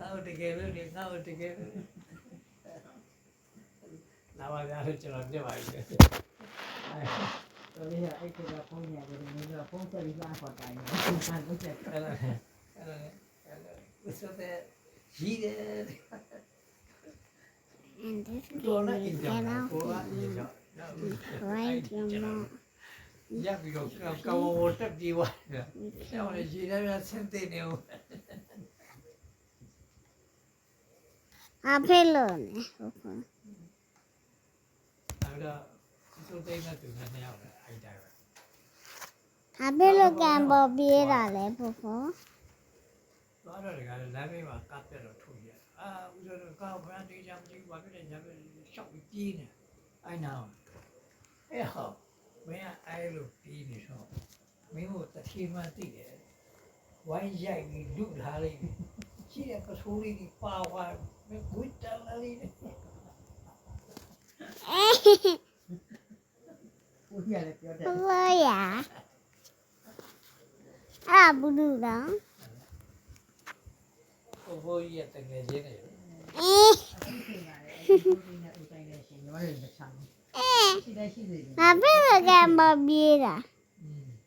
How to get it? How to get it? Now I got it. I'm doing it. တော်လေးအဲ့ဒီကဖုန်းရတယ်မင်းကဖုန်းဆက်ပြီးလာခေါ်တိုင်းတယ်။ဘာလို့ဆက်လဲ။ So that he did. And this game is get out right your mom. Yeah, we go water be what. Now she never sent it new. I play alone. So they not do that now. I die. I play alone gamble beer ale papa. သွားတော့လည်းလမ်းမေးမှာကပ်ပြတော့ထုတ်ရဦးဇော်တို့ကောက်ဖရန်တေးချမ်းကြီးဘာဖြစ်လဲညာပဲရှောက်ပြီးပြေးနေအဲ့နာအဲ့ဟောမင်းကအဲ့လိုပြေးနေတော့မင်းတို့တစ်ချိန်မှသိတယ်ဝိုင်းရိုက်ပြီးလူထားလိုက်ရှိတဲ့ပစိုးလေးကြီးပါသွားမင်းဝစ်တယ်လေး ဦးကြီးလည်းပြောတယ် Papa ya. Ah, bulu dong. ဘိုးကြီးကတကယ်ချင်းနေ Eh. အဲ့ဒီချိန်ကလည်းဦးကြီးနဲ့ဦးတိုင်းနဲ့ရှင်ညီမတွေမချမ်းဘူးရှိတယ်ရှိသေးတယ် I play alone gamble beer.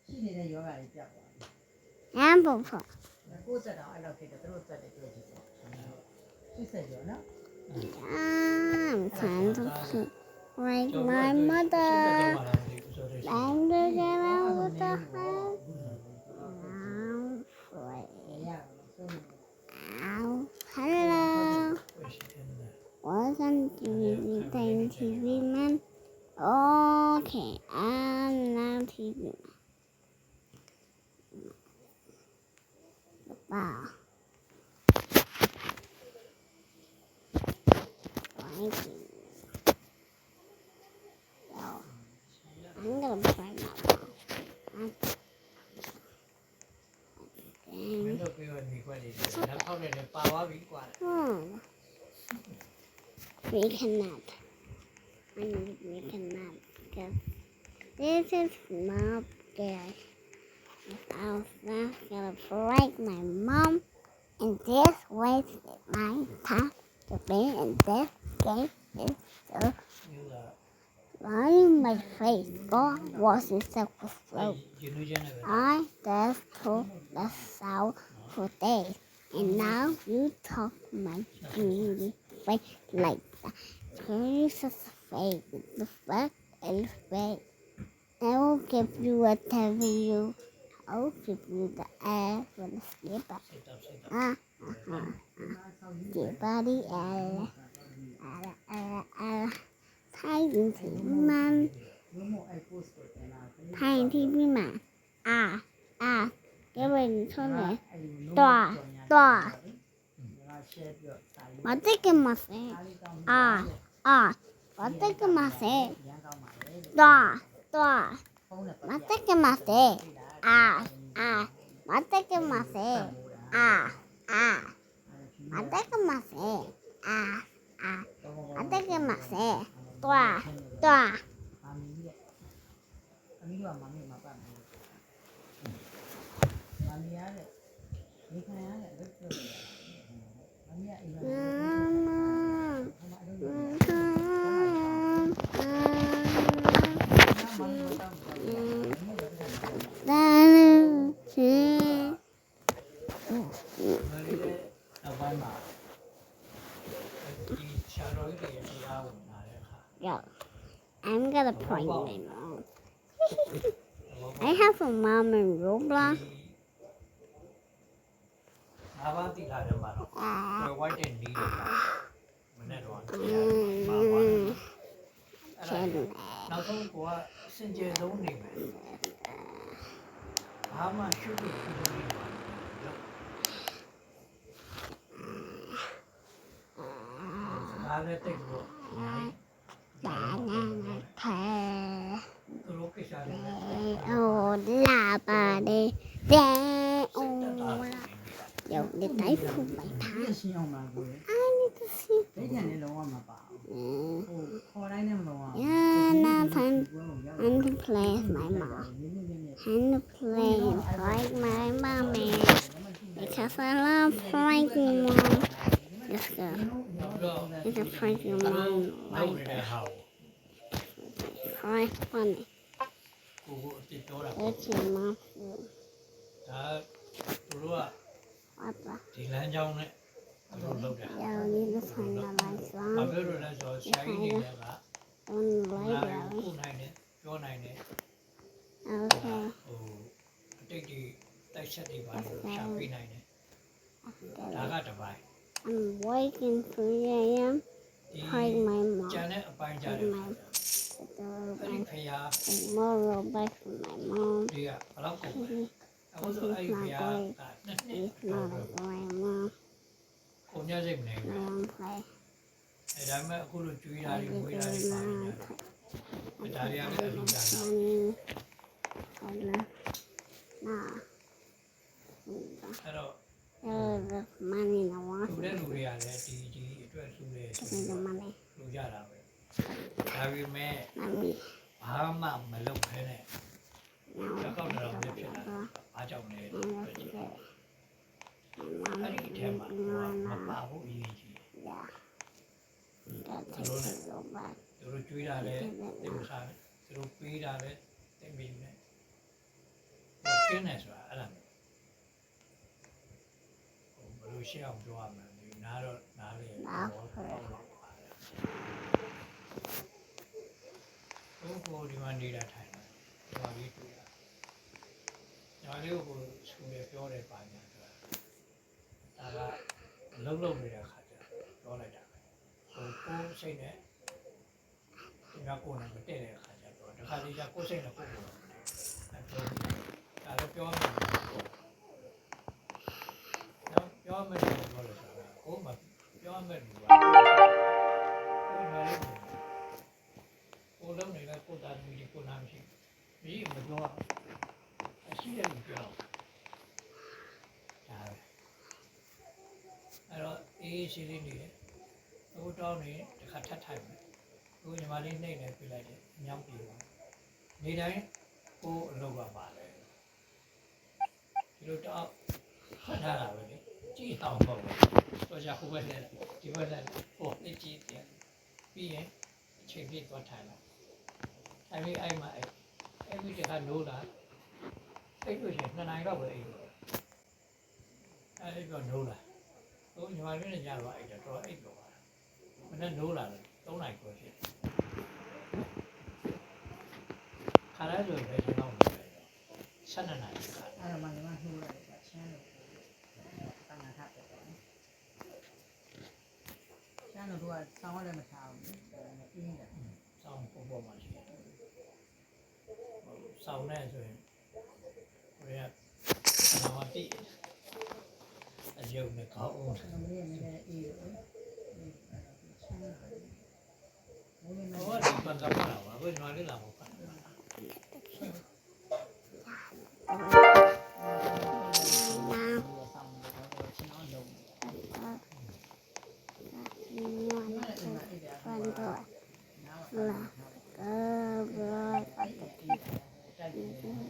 ရှိနေတဲ့ယောဂတွေပြတ်သွားတယ် And papa. ကိုယ်ဆက်တော့အဲ့လောက်ဖြစ်တယ်သူတို့ဆက်တယ်ပြောကြည့်တယ်ရှိဆက်ရောနော် I'm trying to like my mother. I'm the girl with the heart. Hello. Wasn't TV TV man? Okay, I'm now TV man. Wow. Thank you. So, I'm gonna play my mom. မင်းတို့ပြောနေခွက်လေးလက်ဖောက်နေတယ်ပါသွားပြီကွာ We cannot. I need we cannot because this is not good. I'm not gonna break my mom, and this wasted my time to be in this game. Is so ယူလာ right my face. God was it so slow. ယူနေချင်းလည်း I just took the sound for days, and now you talk my beauty face like that. Jesus face, the fact is fake. I will give you whatever you. I will give you the air for the skipper. စိတ်တော့စိတ်တော့ Your body Tiny man. ဘုံမအဲ့ post ကိုတင်လာတယ် Tiny man. Cái mình thôi nè. အဲ့ဒီ Tòa. ငါ share ပြစာရေး Mà tích cái mặt sẽ. mà tích cái mặt sẽ. ရန်ကောင်းပါလေ Tòa. ဖုန်းနဲ့ mà tích cái mặt sẽ. mà tích cái mặt sẽ. mà tích cái mặt sẽ. mà tích cái mặt sẽ. Tòa. အမီးရဲ့အမီးကမမေးမှာပါမယ်မမီးရတဲ့ဒီခါရတဲ့ရက်ပြောတယ်မမီးကအိမ်မှာ နောက်ပိုင်းမှာဒီချာတော်ကြီးတွေတရားဝင်လာတဲ့အခါ Yeah, I'm gonna prank my mom. I have a mom in Roblox. ငါးပါးတိလာတယ်မှာတော့ဝိုက်တဲ့နီးတယ်မနေ့တော့နောက်ဆုံးကစင်ကြယ်ဆုံးနေမယ်ဘာမှရှုပ်လို့ဖြစ်နေပါဘာလဲတိတ်လို့ Thề. သူတို့ကိစ္စတွေ Ồ, là bà đi. Đe. Ồ, là. Dầu đi tái phụ bài ဒီ tháng. ရှင်းအောင်ပါကို I need to see. ဒိတ်တယ်လည်းလုံးဝမပါဘူးဟိုခေါ်တိုင်းနဲ့မလုံးဝ Yeah, nothing. And to play with my mom. And to play and prank my mommy. Because I love pranking mom. Let's go. နောက်ပြီးတော့ It's a prank your သူ mom လုပ်နေ like တဲ့ that. ဟာကို Cry funny. ကိုကိုအစ်စ်ပြောတာ It's your mom food. ဒါသူတို့က What the? ဒီလမ်းကြောင်းနဲ့သူတို့လုပ်တာ Yeah, we need to find the lights ဘာ on. ပြောလို့လဲဆိုတော့ဆရာကြီးတွေလည်းက On the နား light ကို out. ခုနိုင်တယ်ပြောနိုင်တယ် Okay. ဟိုအတိတ်တွေတိုက်ချက်တွေပါလို့ရှာပေးနိုင်တယ်ဒါကတစ်ပိုင်း I'm waking 3 a.m. ဒီ Praying my mom. ကျန်တဲ့အပိုင်းကြတဲ့ခါကျအဲ့ဒီ My ဖရား moral back from my mom. တွေကဘယ်တော့ကုန်လဲ He's အခုဆိုအဲ့ဒီဖရားကနှစ်နှစ် not a grandma. ကိုညစိတ်မနေဘူး I don't play. အဲဒါပေမဲ့အခုလိုကျွေးတာ I တွေ just ဝေးတာတွေပါနေတယ်ဒါတွေကလည်းအလူတာတာ money. I left. Nah. အဲ့တော့ Left money in the လူ water. တဲ့လူတွေကလည်းဒီအတွက်လူတွေ Give me the money. လူကြတာပဲဒါပေမဲ့ Mommy. ဘာမှမလုပ်ခဲနဲ့ Now ကြောက် I တော့ can တော့ go ဖြစ်ဖြစ်လာ back. အားကြောင့်လဲ And let's get it. My mom အဲ့ဒီ is အထဲမှာ making မ one ပါ now. ဘူးအရေးကြီး Yeah. That takes a little back. သူတို့ကျွေးတာလည်းတိမစားနဲ့သူတို့ပေးတာလည်းတိမယူနဲ့ဟိုကျင်းနေဆိုတာအဲ့ဒါမျိုးဟိုဘယ်လိုရှင်းအောင်ပြောရမလဲဒီနားတော့နားလေတော့တော့ပါတယ်ဟိုဒီမှာနေတာထိုင်တယ်ဒီမှာလေးတွေ့တာညာလေးကိုဆူရပြောတယ်ပါညာဆိုတာဒါကလုံးနေတဲ့ခါကျပြောလိုက်တာပဲဟိုကိုယ်စိတ်နဲ့ဒီကကိုယ်နဲ့မတည့်တဲ့အခါကျတော့တခါလေးကျကိုယ်စိတ်နဲ့ကိုယ်ကိုယ်တော့ပြောတယ်ပြောမယ်ပြောလို့ဆိုတာကိုယ်မပြောမယ်လို့ပါကိုယ်လည်းကိုယ်လုံးနေတဲ့ကိုယ်သားသမီးကိုယ်နာမရှိဘူးမပြောအရှိတယ်လို့ပြောဒါအဲ့တော့အေးရှိလေးနေတယ်ဟိုတောင်းနေတခါထပ်ထိုင်မယ်ကိုညီမလေးနှိမ့်နေပြလိုက်တယ်အမြောက်ပြေပါနေတိုင်းကိုအလုပ်ကပါတယ်ဒီလိုတော့ဖတ်ထားတာပဲလေကြည့်အောင်ပေါ့တော့ကြာဟိုဘက်နဲ့ဒီဘက်နဲ့ဟိုအကြည့်တယ်ပြီးရင်အချိန်ပြည့်သွားထိုင်လာထိုင်ပြီးအဲ့မှာအဲ့ဒီတခါနိုးလာအဲ့လိုရှင်2 နာရီတော့ပဲအဲ့လိုအဲ့တော့နိုးလာဟိုညီမလေးနဲ့ညတော့အဲ့တော့အဲ့တော့မနေ့နိုးလာတယ်3 နာရီကျော်ဖြစ်ခါရလို့ပဲကျွန်တော်12 နာရီခါ အဲ့တော့မှညီမနှိုးလိုက်တာချမ်းလို့တန်ခါထပ်တယ်ချမ်းလို့သူကဆောင်းလည်းမထားဘူးအင်းတယ် စောင်းပေါ်မှာရှိတယ်စောင်းနေဆိုရင်ဘယ်ကတိအယုံနဲ့ကောင်းအောင် မင်းလည်းအေးတယ်ချမ်းလာဘုန်းကြီးမ ဟိုကဒီပန်ကပါလာပါဘယ်မှာလဲလာမဟုတ်ဘူး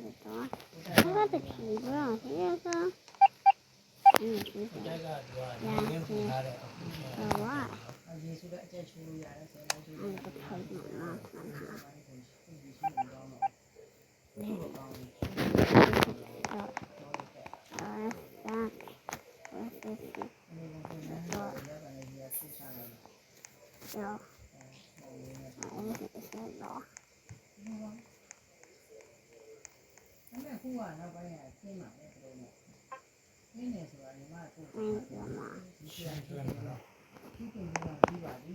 What the key, bro? Here, go. ဒီကကတော့ငင်းပူလာတဲ့အခုချင်း What? ယေရှုကအကျက်ချိုးလို့ရတယ်ဆိုတော့ယေရှု I'm the pregnant mom. ဒီလိုကောင်းတယ် ခုကနောက်ပိုင်းကကျင်းပါလေဘယ်လိုလဲကျင်းနေဆိုတာညီမကို Thank you, mom. ဒီကျင်းတယ်နော်ဒီပြင်ကပြီးပါပြီ